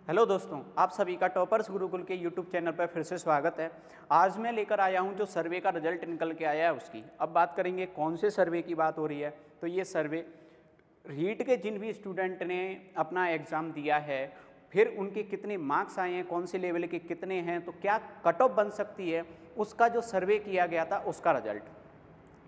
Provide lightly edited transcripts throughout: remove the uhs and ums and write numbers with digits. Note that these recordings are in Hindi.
हेलो दोस्तों, आप सभी का टॉपर्स गुरुकुल के यूट्यूब चैनल पर फिर से स्वागत है। आज मैं लेकर आया हूं जो सर्वे का रिजल्ट निकल के आया है उसकी। अब बात करेंगे कौन से सर्वे की बात हो रही है। तो ये सर्वे रीट के जिन भी स्टूडेंट ने अपना एग्ज़ाम दिया है, फिर उनके कितने मार्क्स आए हैं, कौन से लेवल के कितने हैं, तो क्या कट ऑफ बन सकती है, उसका जो सर्वे किया गया था उसका रिजल्ट।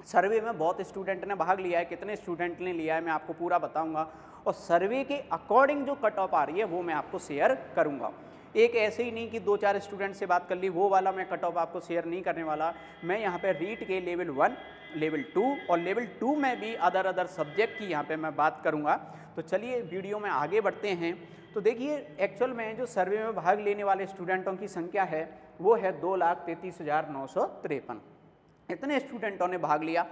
सर्वे में बहुत स्टूडेंट ने भाग लिया है, कितने स्टूडेंट ने लिया है मैं आपको पूरा बताऊंगा और सर्वे के अकॉर्डिंग जो कट ऑफ आ रही है वो मैं आपको शेयर करूंगा। एक ऐसे ही नहीं कि दो चार स्टूडेंट से बात कर ली वो वाला मैं कट ऑफ आपको शेयर नहीं करने वाला। मैं यहाँ पे रीट के लेवल 1, लेवल 2 और लेवल 2 में भी अदर सब्जेक्ट की यहाँ पे मैं बात करूँगा। तो चलिए वीडियो में आगे बढ़ते हैं। तो देखिए एक्चुअल में जो सर्वे में भाग लेने वाले स्टूडेंटों की संख्या है वो है 2,33,953। इतने स्टूडेंटों ने भाग लिया।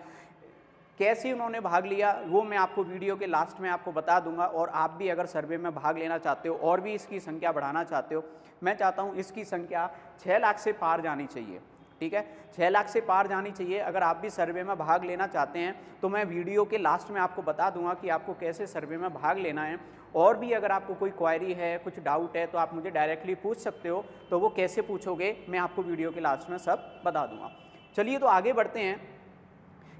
कैसे उन्होंने भाग लिया वो मैं आपको वीडियो के लास्ट में आपको बता दूंगा। और आप भी अगर सर्वे में भाग लेना चाहते हो और भी इसकी संख्या बढ़ाना चाहते हो, मैं चाहता हूं इसकी संख्या 6 लाख से पार जानी चाहिए। ठीक है, 6 लाख से पार जानी चाहिए। अगर आप भी सर्वे में भाग लेना चाहते हैं तो मैं वीडियो के लास्ट में आपको बता दूंगा कि आपको कैसे सर्वे में भाग लेना है। और भी अगर आपको कोई क्वेरी है, कुछ डाउट है, तो आप मुझे डायरेक्टली पूछ सकते हो। तो वो कैसे पूछोगे मैं आपको वीडियो के लास्ट में सब बता दूंगा। चलिए तो आगे बढ़ते हैं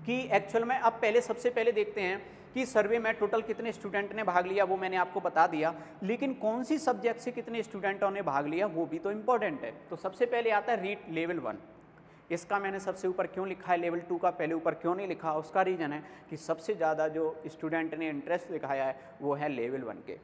कि एक्चुअल में अब सबसे पहले देखते हैं कि सर्वे में टोटल कितने स्टूडेंट ने भाग लिया, वो मैंने आपको बता दिया। लेकिन कौन सी सब्जेक्ट से कितने स्टूडेंटों ने भाग लिया वो भी तो इम्पोर्टेंट है। तो सबसे पहले आता है रीट लेवल 1। इसका मैंने सबसे ऊपर क्यों लिखा है, लेवल 2 का पहले ऊपर क्यों नहीं लिखा, उसका रीज़न है कि सबसे ज़्यादा जो स्टूडेंट ने इंटरेस्ट दिखाया है वो है लेवल 1 के।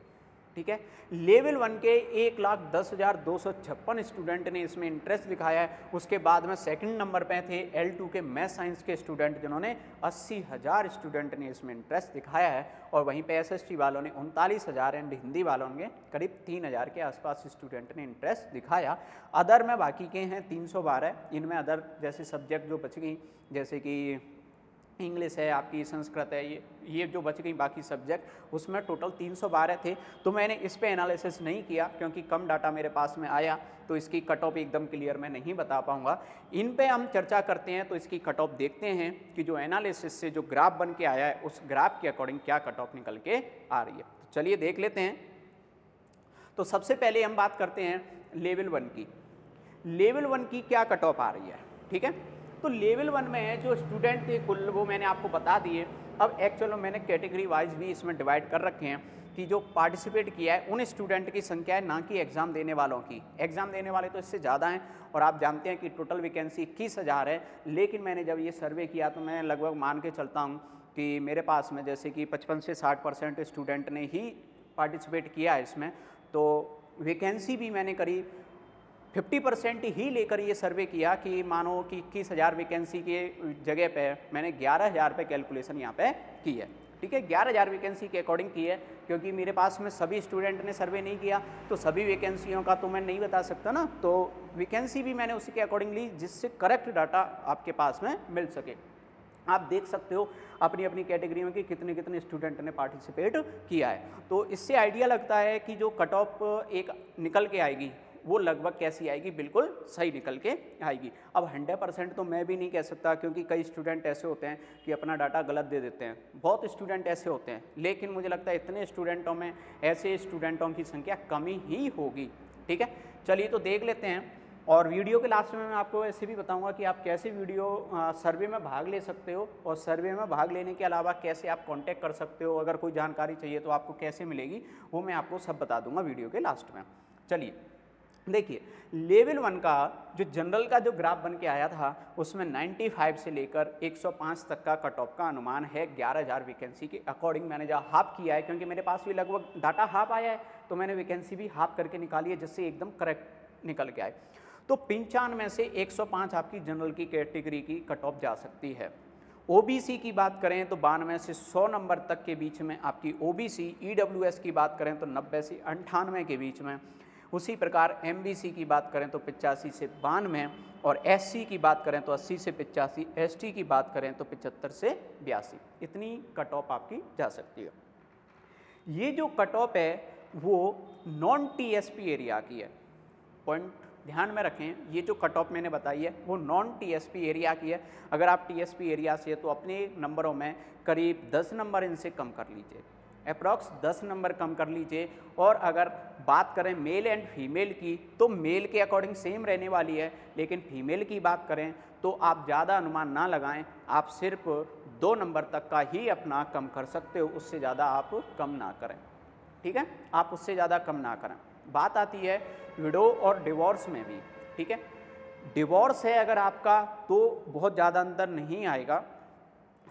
ठीक है, लेवल 1 के 1,10,256 स्टूडेंट ने इसमें इंटरेस्ट दिखाया है। उसके बाद में सेकंड नंबर पे थे L2 के मैथ साइंस के स्टूडेंट, जिन्होंने 80,000 स्टूडेंट ने इसमें इंटरेस्ट दिखाया है। और वहीं पे SST वालों ने 39,000 एंड हिंदी वालों ने करीब 3,000 के आसपास स्टूडेंट ने इंटरेस्ट दिखाया। अदर में बाकी के हैं 312। इनमें अदर जैसे सब्जेक्ट जो बच गई, जैसे कि इंग्लिश है, आपकी संस्कृत है, ये जो बच गई बाकी सब्जेक्ट, उसमें टोटल 312 थे। तो मैंने इस पे एनालिसिस नहीं किया क्योंकि कम डाटा मेरे पास में आया, तो इसकी कट ऑफ एकदम क्लियर मैं नहीं बता पाऊंगा। इन पे हम चर्चा करते हैं तो इसकी कट ऑफ देखते हैं कि जो एनालिसिस से जो ग्राफ बन के आया है उस ग्राफ के अकॉर्डिंग क्या कट ऑफ निकल के आ रही है। तो चलिए देख लेते हैं। तो सबसे पहले हम बात करते हैं लेवल 1 की। लेवल 1 की क्या कट ऑफ आ रही है, ठीक है। तो लेवल 1 में जो स्टूडेंट थे कुल वो मैंने आपको बता दिए। अब एक्चुअल में मैंने कैटेगरी वाइज भी इसमें डिवाइड कर रखे हैं कि जो पार्टिसिपेट किया है उन स्टूडेंट की संख्या है, ना कि एग्ज़ाम देने वालों की। एग्ज़ाम देने वाले तो इससे ज़्यादा हैं और आप जानते हैं कि टोटल वैकेंसी 21,000 है। लेकिन मैंने जब ये सर्वे किया तो मैं लगभग मान के चलता हूँ कि मेरे पास में जैसे कि 55 से 60% स्टूडेंट ने ही पार्टिसिपेट किया है इसमें। तो वैकेंसी भी मैंने करीब 50% ही लेकर ये सर्वे किया कि मानो कि 21,000 वैकेंसी के जगह पे मैंने 11,000 पे कैलकुलेशन यहाँ पे की है। ठीक है, 11,000 वैकेंसी के अकॉर्डिंग की है क्योंकि मेरे पास में सभी स्टूडेंट ने सर्वे नहीं किया तो सभी वैकेंसियों का तो मैं नहीं बता सकता ना। तो वैकेंसी भी मैंने उसी के अकॉर्डिंग ली जिससे करेक्ट डाटा आपके पास में मिल सके। आप देख सकते हो अपनी अपनी कैटेगरी में कि कितने कितने स्टूडेंट ने पार्टिसिपेट किया है। तो इससे आइडिया लगता है कि जो कट ऑफ एक निकल के आएगी वो लगभग कैसी आएगी, बिल्कुल सही निकल के आएगी। अब 100% तो मैं भी नहीं कह सकता क्योंकि कई स्टूडेंट ऐसे होते हैं कि अपना डाटा गलत दे देते हैं, बहुत स्टूडेंट ऐसे होते हैं। लेकिन मुझे लगता है इतने स्टूडेंटों में ऐसे स्टूडेंटों की संख्या कम ही होगी। ठीक है, चलिए तो देख लेते हैं। और वीडियो के लास्ट में मैं आपको ऐसे भी बताऊंगा कि आप कैसे सर्वे में भाग ले सकते हो और सर्वे में भाग लेने के अलावा कैसे आप कांटेक्ट कर सकते हो। अगर कोई जानकारी चाहिए तो आपको कैसे मिलेगी वो मैं आपको सब बता दूंगा वीडियो के लास्ट में। चलिए देखिए, लेवल 1 का जो जनरल का जो ग्राफ बन के आया था उसमें 95 से लेकर 105 तक का कट ऑफ का अनुमान है 11,000 वैकेंसी के अकॉर्डिंग। मैंने जहाँ हाफ किया है क्योंकि मेरे पास भी लगभग डाटा हाफ आया है तो मैंने वैकेंसी भी हाफ करके निकाली है जिससे एकदम करेक्ट निकल के आए। तो 95 से 105 आपकी जनरल की कैटेगरी की कट ऑफ जा सकती है। ओबीसी की बात करें तो 92 से 100 नंबर तक के बीच में आपकी ओबीसी। ईडब्ल्यूएस की बात करें तो 90 से 98 के बीच में। उसी प्रकार एमबीसी की बात करें तो 85 से 92 और एससी की बात करें तो 80 से 85, एसटी की बात करें तो 75 से 82। इतनी कट ऑफ आपकी जा सकती है। ये जो कट ऑफ है वो नॉन टीएसपी एरिया की है। पॉइंट ध्यान में रखें, ये जो कट ऑफ मैंने बताई है वो नॉन टीएसपी एरिया की है। अगर आप टीएसपी एरिया से तो अपने नंबरों में करीब 10 नंबर इनसे कम कर लीजिए। अप्रॉक्स 10 नंबर कम कर लीजिए। और अगर बात करें मेल एंड फीमेल की तो मेल के अकॉर्डिंग सेम रहने वाली है, लेकिन फीमेल की बात करें तो आप ज़्यादा अनुमान ना लगाएं, आप सिर्फ 2 नंबर तक का ही अपना कम कर सकते हो, उससे ज़्यादा आप कम ना करें, ठीक है, आप उससे ज़्यादा कम ना करें। बात आती है विडो और डिवोर्स में भी, ठीक है। डिवोर्स है अगर आपका तो बहुत ज़्यादा अंतर नहीं आएगा,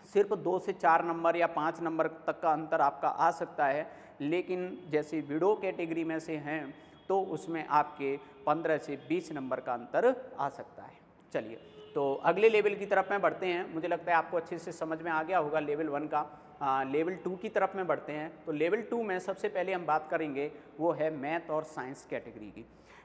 सिर्फ 2 से 4 नंबर या 5 नंबर तक का अंतर आपका आ सकता है, लेकिन जैसे विडो कैटेगरी में से हैं तो उसमें आपके 15 से 20 नंबर का अंतर आ सकता है। चलिए तो अगले लेवल की तरफ में बढ़ते हैं, मुझे लगता है आपको अच्छे से समझ में आ गया होगा लेवल 1 का। लेवल 2 की तरफ में बढ़ते हैं। तो लेवल 2 में सबसे पहले हम बात करेंगे वो है मैथ और साइंस कैटेगरी की।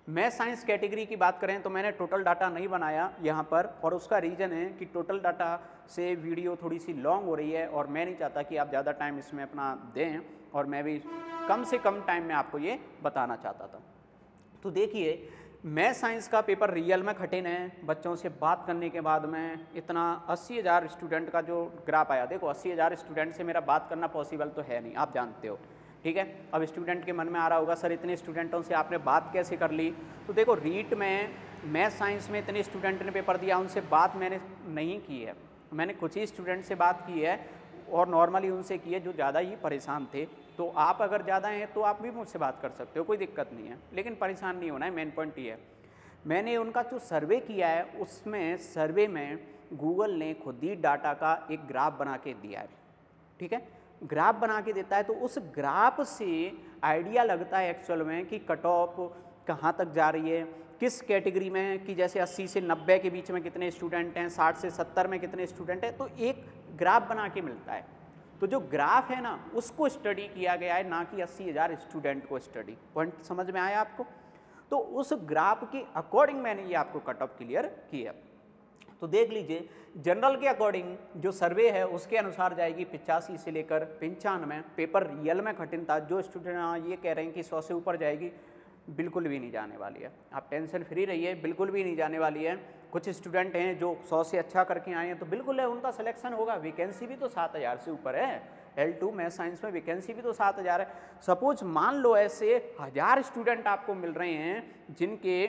मैथ साइंस कैटेगरी की बात करें तो मैंने टोटल डाटा नहीं बनाया यहाँ पर, और उसका रीज़न है कि टोटल डाटा से वीडियो थोड़ी सी लॉन्ग हो रही है और मैं नहीं चाहता कि आप ज़्यादा टाइम इसमें अपना दें, और मैं भी कम से कम टाइम में आपको ये बताना चाहता था। तो देखिए मैथ साइंस का पेपर रियल में कठिन है। बच्चों से बात करने के बाद में इतना 80,000 स्टूडेंट का जो ग्राफ आया, देखो 80,000 स्टूडेंट से मेरा बात करना पॉसिबल तो है नहीं, आप जानते हो, ठीक है। अब स्टूडेंट के मन में आ रहा होगा सर इतने स्टूडेंटों से आपने बात कैसे कर ली। तो देखो रीट में मैथ साइंस में इतने स्टूडेंट ने पेपर दिया, उनसे बात मैंने नहीं की है, मैंने कुछ ही स्टूडेंट से बात की है और नॉर्मली उनसे की है जो ज़्यादा ही परेशान थे। तो आप अगर ज़्यादा हैं तो आप भी मुझसे बात कर सकते हो, कोई दिक्कत नहीं है, लेकिन परेशान नहीं होना है, मेन पॉइंट ये है। मैंने उनका जो सर्वे किया है उसमें सर्वे में गूगल ने खुद ही डाटा का एक ग्राफ बना के दिया है, ठीक है, ग्राफ बना के देता है। तो उस ग्राफ से आइडिया लगता है एक्चुअल में कि कट ऑफ कहाँ तक जा रही है, किस कैटेगरी में, कि जैसे 80 से 90 के बीच में कितने स्टूडेंट हैं, 60 से 70 में कितने स्टूडेंट हैं, तो एक ग्राफ बना के मिलता है। तो जो ग्राफ है ना उसको स्टडी किया गया है, ना कि 80,000 स्टूडेंट को स्टडी। पॉइंट समझ में आया आपको। तो उस ग्राफ के अकॉर्डिंग मैंने ये आपको कट ऑफ क्लियर किया। तो देख लीजिए जनरल के अकॉर्डिंग जो सर्वे है उसके अनुसार जाएगी 85 से लेकर 95। पेपर रियल में कठिन था, जो स्टूडेंट ये कह रहे हैं कि 100 से ऊपर जाएगी, बिल्कुल भी नहीं जाने वाली है, आप टेंशन फ्री रहिए, बिल्कुल भी नहीं जाने वाली है। कुछ स्टूडेंट हैं जो 100 से अच्छा करके आए हैं तो बिल्कुल है उनका सिलेक्शन होगा। वैकेंसी भी तो 7,000 से ऊपर है, L2 मैथ साइंस में वैकेंसी भी तो 7,000 है। सपोज मान लो ऐसे 1,000 स्टूडेंट आपको मिल रहे हैं जिनके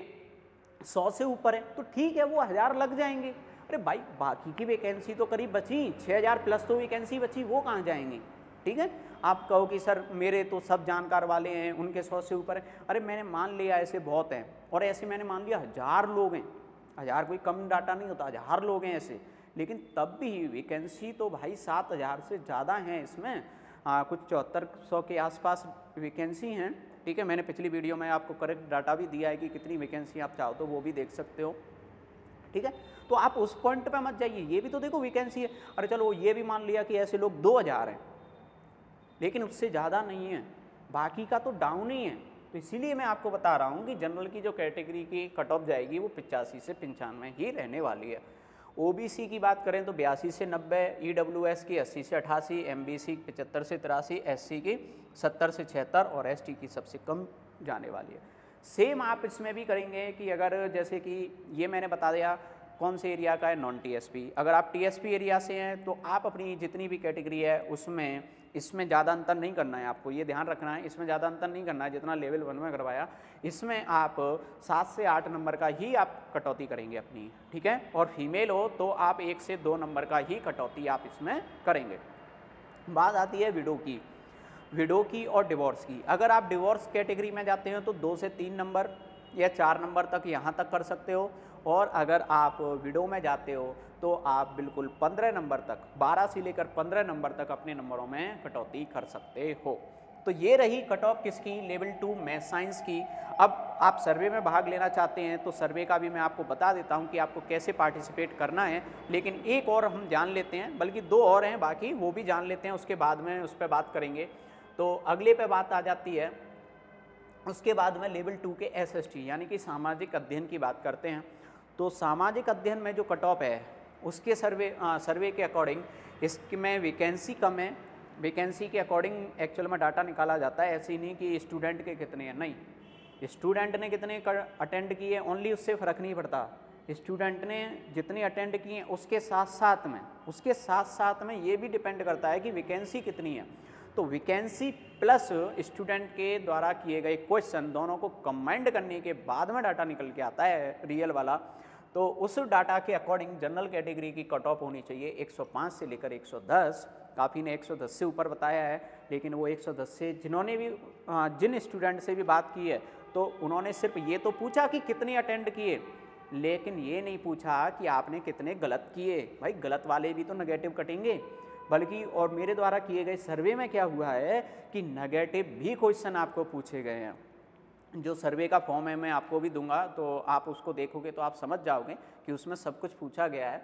100 से ऊपर है, तो ठीक है वो 1,000 लग जाएंगे। अरे भाई बाकी की वैकेंसी तो करीब बची, 6,000 प्लस तो वैकेंसी बची, वो कहाँ जाएंगी, ठीक है। आप कहो कि सर मेरे तो सब जानकार वाले हैं, उनके 100 से ऊपर है, अरे मैंने मान लिया ऐसे बहुत हैं, और ऐसे मैंने मान लिया 1,000 लोग हैं, 1,000 कोई कम डाटा नहीं होता, 1,000 लोग हैं ऐसे, लेकिन तब भी वैकेंसी तो भाई 7,000 से ज़्यादा हैं इसमें। कुछ 7400 के आसपास वैकेंसी हैं, ठीक है। मैंने पिछली वीडियो में आपको करेक्ट डाटा भी दिया है कि कितनी वैकेंसी आप चाहो तो वो भी देख सकते हो, ठीक है। तो आप उस पॉइंट पे मत जाइए, ये भी तो देखो वैकेंसी है। अरे चलो ये भी मान लिया कि ऐसे लोग 2,000 हैं, लेकिन उससे ज़्यादा नहीं है, बाकी का तो डाउन ही है। तो इसीलिए मैं आपको बता रहा हूँ कि जनरल की जो कैटेगरी की कट ऑफ जाएगी वो 85 से 95 ही रहने वाली है। ओबीसी की बात करें तो 82 से 90, ईडब्ल्यूएस की 80 से 88, एमबीसी 75 से 83, एससी की 70 से 76 और एसटी की सबसे कम जाने वाली है। सेम आप इसमें भी करेंगे कि अगर जैसे कि ये मैंने बता दिया कौन से एरिया का है, नॉन टीएसपी। अगर आप टीएसपी एरिया से हैं तो आप अपनी जितनी भी कैटेगरी है उसमें इसमें ज़्यादा अंतर नहीं करना है, आपको ये ध्यान रखना है, इसमें ज़्यादा अंतर नहीं करना है जितना लेवल 1 में करवाया। इसमें आप 7 से 8 नंबर का ही आप कटौती करेंगे अपनी, ठीक है। और फीमेल हो तो आप 1 से 2 नंबर का ही कटौती आप इसमें करेंगे। बात आती है विडो की और डिवोर्स की। अगर आप डिवोर्स कैटेगरी में जाते हो तो 2 से 3 नंबर या 4 नंबर तक यहाँ तक कर सकते हो, और अगर आप विडो में जाते हो तो आप बिल्कुल 15 नंबर तक, 12 से लेकर 15 नंबर तक अपने नंबरों में कटौती कर सकते हो। तो ये रही कट ऑफ किसकी, लेवल 2 मैथ साइंस की। अब आप सर्वे में भाग लेना चाहते हैं तो सर्वे का भी मैं आपको बता देता हूं कि आपको कैसे पार्टिसिपेट करना है, लेकिन एक और हम जान लेते हैं, बल्कि 2 और हैं बाकी, वो भी जान लेते हैं, उसके बाद में उस पर बात करेंगे। तो अगले पे बात आ जाती है, उसके बाद में लेवल 2 के एसएसटी यानी कि सामाजिक अध्ययन की बात करते हैं। तो सामाजिक अध्ययन में जो कट ऑफ है उसके सर्वे के अकॉर्डिंग इसमें वैकेंसी कम है। वैकेंसी के अकॉर्डिंग एक्चुअल में डाटा निकाला जाता है, ऐसे ही नहीं कि स्टूडेंट के कितने हैं, नहीं, स्टूडेंट ने कितने अटेंड किए ओनली उससे फ़र्क नहीं पड़ता। स्टूडेंट ने जितने अटेंड किए उसके साथ साथ में ये भी डिपेंड करता है कि वैकेंसी कितनी है। तो वैकेंसी प्लस स्टूडेंट के द्वारा किए गए क्वेश्चन दोनों को कंबाइंड करने के बाद में डाटा निकल के आता है रियल वाला। तो उस डाटा के अकॉर्डिंग जनरल कैटेगरी की कट ऑफ होनी चाहिए 105 से लेकर 110। काफ़ी ने 110 से ऊपर बताया है, लेकिन वो 110 से जिन्होंने भी जिन स्टूडेंट से भी बात की है तो उन्होंने सिर्फ ये तो पूछा कि कितने अटेंड किए, लेकिन ये नहीं पूछा कि आपने कितने गलत किए। भाई गलत वाले भी तो नेगेटिव कटेंगे। बल्कि और मेरे द्वारा किए गए सर्वे में क्या हुआ है कि नेगेटिव भी क्वेश्चन आपको पूछे गए हैं। जो सर्वे का फॉर्म है मैं आपको भी दूंगा, तो आप उसको देखोगे तो आप समझ जाओगे कि उसमें सब कुछ पूछा गया है।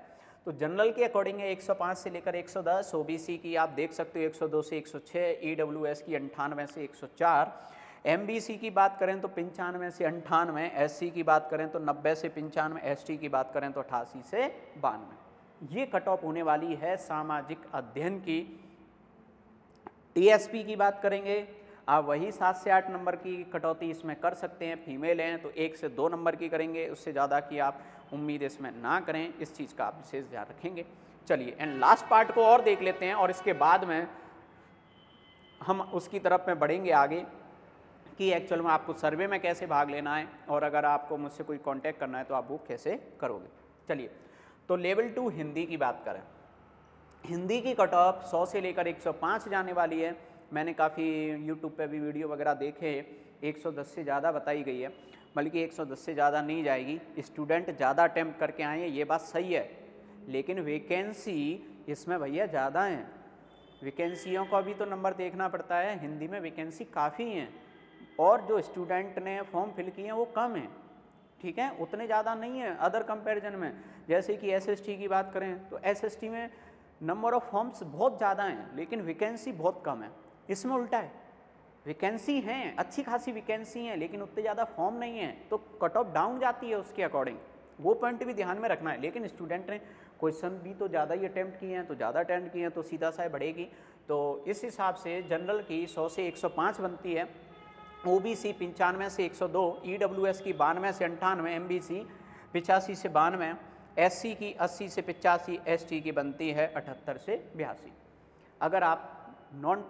तो जनरल के अकॉर्डिंग है 105 से लेकर 110, ओबीसी की आप देख सकते हो 102 से 106, ईडब्ल्यूएस की 98 से 104, एमबीसी की बात करें तो 95 से 98, एससी की बात करें तो 90 से 95, एसटी की बात करें तो 88 से 92। ये कट ऑफ होने वाली है सामाजिक अध्ययन की। टीएसपी की बात करेंगे, आप वही 7 से 8 नंबर की कटौती इसमें कर सकते हैं। फीमेल हैं तो 1 से 2 नंबर की करेंगे, उससे ज़्यादा की आप उम्मीद इसमें ना करें, इस चीज़ का आप विशेष ध्यान रखेंगे। चलिए एंड लास्ट पार्ट को और देख लेते हैं और इसके बाद में हम उसकी तरफ में बढ़ेंगे आगे कि एक्चुअल में आपको सर्वे में कैसे भाग लेना है और अगर आपको मुझसे कोई कांटेक्ट करना है तो आप वो कैसे करोगे। चलिए तो लेवल 2 हिंदी की बात करें। हिंदी की कट ऑफ 100 से लेकर 105 जाने वाली है। मैंने काफ़ी यूट्यूब पे भी वीडियो वगैरह देखे, 110 से ज़्यादा बताई गई है, बल्कि 110 से ज़्यादा नहीं जाएगी। स्टूडेंट ज़्यादा अटैम्प्ट करके आए हैं, ये बात सही है, लेकिन वैकेंसी इसमें भैया ज़्यादा हैं। वैकेंसियों का भी तो नंबर देखना पड़ता है। हिंदी में वैकेंसी काफ़ी हैं और जो स्टूडेंट ने फॉर्म फिल किए हैं वो कम हैं, ठीक है, उतने ज़्यादा नहीं है अदर कंपैरिजन में। जैसे कि एसएसटी की बात करें तो एसएसटी में नंबर ऑफ़ फॉर्म्स बहुत ज़्यादा हैं लेकिन वैकेंसी बहुत कम है। इसमें उल्टा है, वैकेंसी हैं, अच्छी खासी वैकेंसी हैं, लेकिन उतने ज़्यादा फॉर्म नहीं है, तो कट ऑफ डाउन जाती है उसके अकॉर्डिंग। वो पॉइंट भी ध्यान में रखना है। लेकिन स्टूडेंट ने क्वेश्चन भी तो ज़्यादा ही अटैम्प्ट किए हैं, तो ज़्यादा अटैम्प्ट किए हैं तो सीधा सा बढ़ेगी। तो इस हिसाब से जनरल की 100 से 105 बनती है, ओबीसी 95 से 102, ईडब्ल्यूएस की 92 से 98, एमबीसी 85 से 92, एससी की 80 से 85, एसटी की बनती है 78 से 82। अगर आप नॉन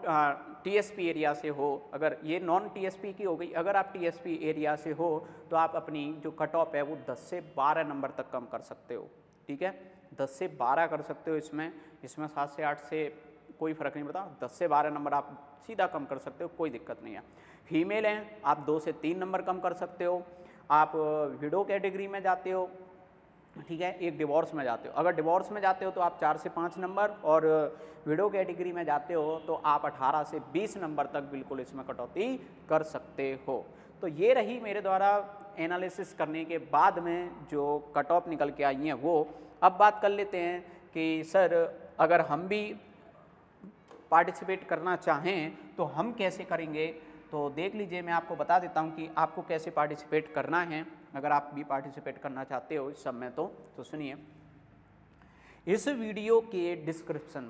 टीएसपी एरिया से हो, अगर ये नॉन टीएसपी की हो गई, अगर आप टीएसपी एरिया से हो तो आप अपनी जो कट ऑफ है वो 10 से 12 नंबर तक कम कर सकते हो, ठीक है, 10 से 12 कर सकते हो। इसमें 7 से 8 से कोई फ़र्क नहीं पड़ता, 10 से 12 नंबर आप सीधा कम कर सकते हो, कोई दिक्कत नहीं है। फीमेल हैं आप 2 से 3 नंबर कम कर सकते हो। आप विडो कैटेगरी में जाते हो, ठीक है, एक डिवोर्स में जाते हो, अगर डिवोर्स में जाते हो तो आप 4 से 5 नंबर, और विडो कैटेगरी में जाते हो तो आप 18 से 20 नंबर तक बिल्कुल इसमें कटौती कर सकते हो। तो ये रही मेरे द्वारा एनालिसिस करने के बाद में जो कट ऑफ निकल के आई हैं वो। अब बात कर लेते हैं कि सर अगर हम भी पार्टिसिपेट करना चाहें तो हम कैसे करेंगे। तो देख लीजिए, मैं आपको बता देता हूं कि आपको कैसे पार्टिसिपेट करना है अगर आप भी पार्टिसिपेट करना चाहते हो इस सब में। तो सुनिए, इस वीडियो के डिस्क्रिप्शन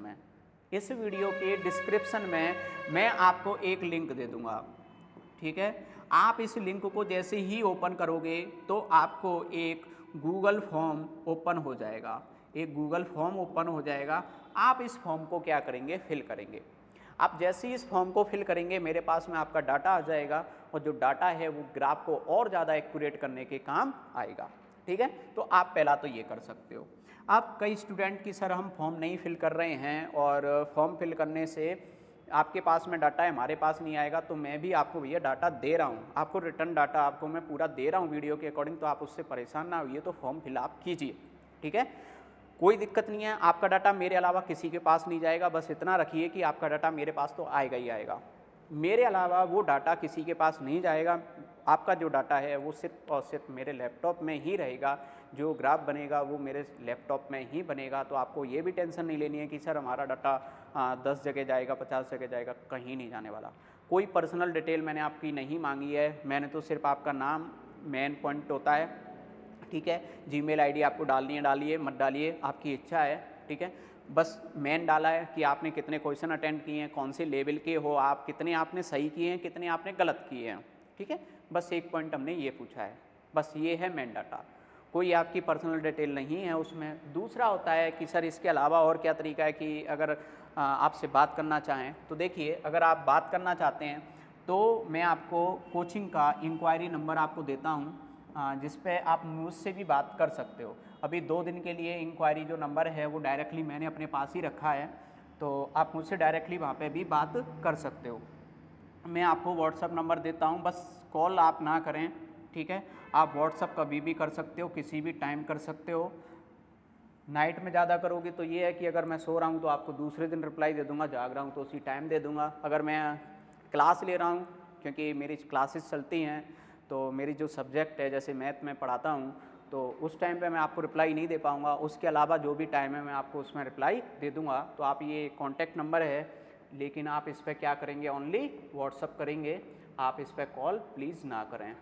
में मैं आपको एक लिंक दे दूंगा, ठीक है। आप इस लिंक को जैसे ही ओपन करोगे तो आपको एक गूगल फॉर्म ओपन हो जाएगा, आप इस फॉर्म को क्या करेंगे, फिल करेंगे। आप जैसे ही इस फॉर्म को फिल करेंगे मेरे पास में आपका डाटा आ जाएगा, और जो डाटा है वो ग्राफ को और ज़्यादा एक्यूरेट करने के काम आएगा, ठीक है। तो आप पहला तो ये कर सकते हो। आप कई स्टूडेंट की सर हम फॉर्म नहीं फिल कर रहे हैं और फॉर्म फिल करने से आपके पास में डाटा है, हमारे पास नहीं आएगा, तो मैं भी आपको भैया डाटा दे रहा हूँ, आपको रिटर्न डाटा आपको मैं पूरा दे रहा हूँ वीडियो के अकॉर्डिंग, तो आप उससे परेशान ना होइए, तो फॉर्म फिल आप कीजिए, ठीक है, कोई दिक्कत नहीं है। आपका डाटा मेरे अलावा किसी के पास नहीं जाएगा, बस इतना रखिए कि आपका डाटा मेरे पास तो आएगा ही आएगा, मेरे अलावा वो डाटा किसी के पास नहीं जाएगा। आपका जो डाटा है वो सिर्फ और सिर्फ मेरे लैपटॉप में ही रहेगा, जो ग्राफ बनेगा वो मेरे लैपटॉप में ही बनेगा। तो आपको ये भी टेंशन नहीं लेनी है कि सर हमारा डाटा 10 जगह जाएगा, 50 जगह जाएगा, कहीं नहीं जाने वाला। कोई पर्सनल डिटेल मैंने आपकी नहीं मांगी है, मैंने तो सिर्फ आपका नाम मेन पॉइंट होता है, ठीक है, जीमेल आईडी आपको डालनी है डालिए, मत डालिए, आपकी इच्छा है, ठीक है, बस मेन डाला है कि आपने कितने क्वेश्चन अटेंड किए हैं, कौन से लेवल के हो आप, कितने आपने सही किए हैं, कितने आपने गलत किए हैं, ठीक है, बस एक पॉइंट हमने ये पूछा है, बस ये है मेन डाटा, कोई आपकी पर्सनल डिटेल नहीं है उसमें। दूसरा होता है कि सर इसके अलावा और क्या तरीका है कि अगर आपसे बात करना चाहें तो देखिए, अगर आप बात करना चाहते हैं तो मैं आपको कोचिंग का इंक्वायरी नंबर आपको देता हूं, जिस पे आप मुझसे भी बात कर सकते हो। अभी 2 दिन के लिए इंक्वायरी जो नंबर है वो डायरेक्टली मैंने अपने पास ही रखा है, तो आप मुझसे डायरेक्टली वहाँ पे भी बात कर सकते हो। मैं आपको व्हाट्सअप नंबर देता हूँ, बस कॉल आप ना करें, ठीक है। आप व्हाट्सअप कभी भी कर सकते हो, किसी भी टाइम कर सकते हो। नाइट में ज़्यादा करोगे तो ये है कि अगर मैं सो रहा हूँ तो आपको दूसरे दिन रिप्लाई दे दूँगा, जाग रहा हूँ तो उसी टाइम दे दूँगा। अगर मैं क्लास ले रहा हूँ, क्योंकि मेरी क्लासेस चलती हैं, तो मेरी जो सब्जेक्ट है, जैसे मैथ में पढ़ाता हूँ, तो उस टाइम पे मैं आपको रिप्लाई नहीं दे पाऊँगा। उसके अलावा जो भी टाइम है मैं आपको उसमें रिप्लाई दे दूँगा। तो आप ये कॉन्टैक्ट नंबर है, लेकिन आप इस पर क्या करेंगे, ओनली व्हाट्सअप करेंगे। आप इस पर कॉल प्लीज़ ना करें,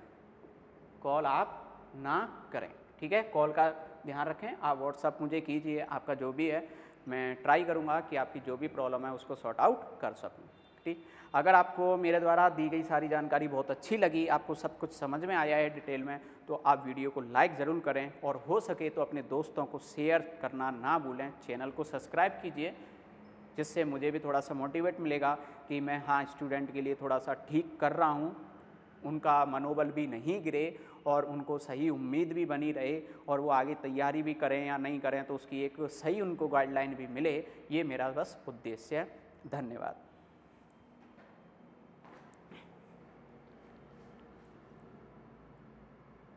कॉल आप ना करें, ठीक है। कॉल का ध्यान रखें। आप व्हाट्सअप मुझे कीजिए, आपका जो भी है, मैं ट्राई करूँगा कि आपकी जो भी प्रॉब्लम है उसको सॉर्ट आउट कर सकूँ, ठीक। अगर आपको मेरे द्वारा दी गई सारी जानकारी बहुत अच्छी लगी, आपको सब कुछ समझ में आया है डिटेल में, तो आप वीडियो को लाइक ज़रूर करें और हो सके तो अपने दोस्तों को शेयर करना ना भूलें। चैनल को सब्सक्राइब कीजिए, जिससे मुझे भी थोड़ा सा मोटिवेट मिलेगा कि मैं हाँ स्टूडेंट के लिए थोड़ा सा ठीक कर रहा हूँ, उनका मनोबल भी नहीं गिरे और उनको सही उम्मीद भी बनी रहे, और वो आगे तैयारी भी करें या नहीं करें तो उसकी एक सही उनको गाइडलाइन भी मिले। ये मेरा बस उद्देश्य है। धन्यवाद।